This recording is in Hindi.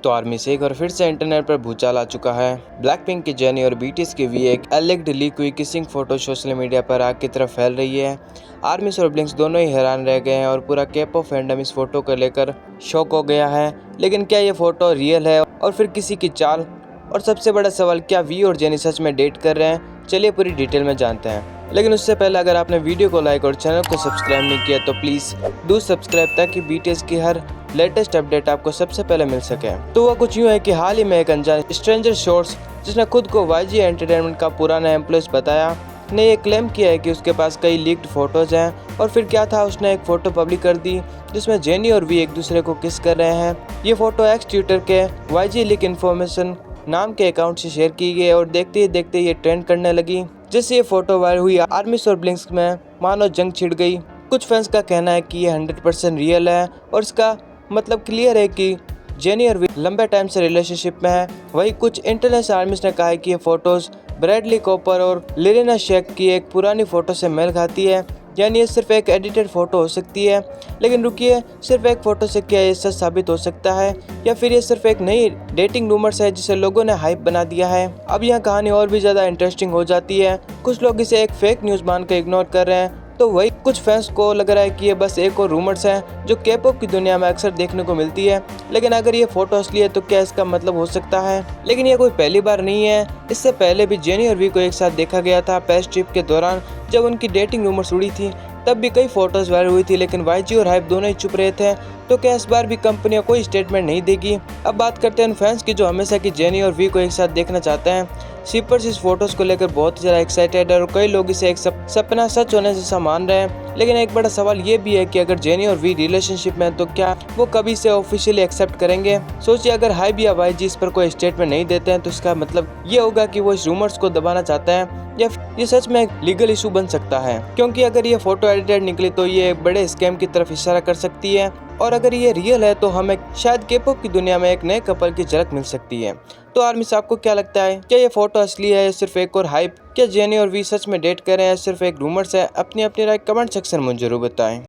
तो आर्मी से एक और फिर से इंटरनेट पर भूचाल आ चुका है। ब्लैकपिंक की जेनी और बीटीएस की वी एक एलेक्ड लीक हुई किसिंग फोटो सोशल मीडिया पर आग की तरफ फैल रही है। आर्मी और ब्लिंक्स दोनों ही हैरान रह गए हैं और पूरा केपॉप फैंडम इस फोटो को लेकर शॉक हो गया है। लेकिन क्या ये फोटो रियल है और फिर किसी की चाल? और सबसे बड़ा सवाल, क्या वी और जेनी सच में डेट कर रहे हैं? चलिए पूरी डिटेल में जानते हैं। लेकिन उससे पहले अगर आपने वीडियो को लाइक और चैनल को सब्सक्राइब नहीं किया तो प्लीज़ डू सब्सक्राइब, ताकि बीटीएस की हर लेटेस्ट अपडेट आपको सबसे पहले मिल सके। तो वह कुछ यूँ है कि हाल ही में एक अनजान स्ट्रेंजर शॉर्ट्स, जिसने खुद को वाईजी एंटरटेनमेंट का पुराना एम्प्लॉय बताया, ने ये क्लेम किया है कि उसके पास कई लीक्ड फोटोज हैं। और फिर क्या था, उसने एक फ़ोटो पब्लिक कर दी जिसमें जेनी और वी एक दूसरे को किस कर रहे हैं। ये फ़ोटो एक्स ट्विटर के वाईजी लीक इन्फॉर्मेशन नाम के अकाउंट से शेयर की गई और देखते ही देखते ये ट्रेंड करने लगी। जैसे ये फोटो वायरल हुई, आर्मी और ब्लिंक्स में मानो जंग छिड़ गई। कुछ फैंस का कहना है कि ये 100% रियल है और इसका मतलब क्लियर है कि जेनी और वी लंबे टाइम से रिलेशनशिप में है। वहीं कुछ इंटरनेशनल आर्मीज ने कहा है कि ये फोटोज ब्रैडली कूपर और लिलिना शेक की एक पुरानी फोटो से मेल खाती है, यानी ये सिर्फ एक एडिटेड फोटो हो सकती है। लेकिन रुकिए, सिर्फ एक फोटो से क्या ये सच साबित हो सकता है, या फिर ये सिर्फ एक नई डेटिंग रूमर्स है जिसे लोगों ने हाइप बना दिया है? अब यह कहानी और भी ज़्यादा इंटरेस्टिंग हो जाती है। कुछ लोग इसे एक फेक न्यूज़ मानकर इग्नोर कर रहे हैं, तो वही कुछ फैंस को लग रहा है कि ये बस एक और रूमर्स है जो केपॉप की दुनिया में अक्सर देखने को मिलती है। लेकिन अगर ये फोटो असली है तो क्या इसका मतलब हो सकता है? लेकिन ये कोई पहली बार नहीं है। इससे पहले भी जेनी और वी को एक साथ देखा गया था पेस ट्रिप के दौरान, जब उनकी डेटिंग रूमर्स उड़ी थी। तब भी कई फोटोज वायरल हुई थी, लेकिन वाईजी और हाइप दोनों ही चुप रहे थे। तो क्या इस बार भी कंपनियां कोई स्टेटमेंट नहीं देगी? अब बात करते हैं उन फैंस की जो हमेशा की जेनी और वी को एक साथ देखना चाहते हैं। शिपर्स इस फोटोज को लेकर बहुत ज़्यादा एक्साइटेड है और कई लोग इसे एक सपना सच होने जैसा मान रहे हैं। लेकिन एक बड़ा सवाल ये भी है कि अगर जेनी और वी रिलेशनशिप में हैं तो क्या वो कभी इसे ऑफिशियली एक्सेप्ट करेंगे? सोचिए, अगर हाइप या वाईजी इस पर कोई स्टेटमेंट नहीं देते हैं तो इसका मतलब ये होगा कि वो इस रूमर्स को दबाना चाहते हैं, या ये सच में एक लीगल इशू बन सकता है। क्योंकि अगर ये फोटो एडिटेड निकली तो ये एक बड़े स्कैम की तरफ इशारा कर सकती है, और अगर ये रियल है तो हमें शायद केपॉप की दुनिया में एक नए कपल की झलक मिल सकती है। तो आर्मी साहब, आपको क्या लगता है, क्या ये फोटो असली है या सिर्फ एक और हाइप? क्या जेनी और वी सच में डेट कर रहे हैं या सिर्फ एक रूमर्स है? अपनी अपनी राय कमेंट सेक्शन में जरूर बताएं।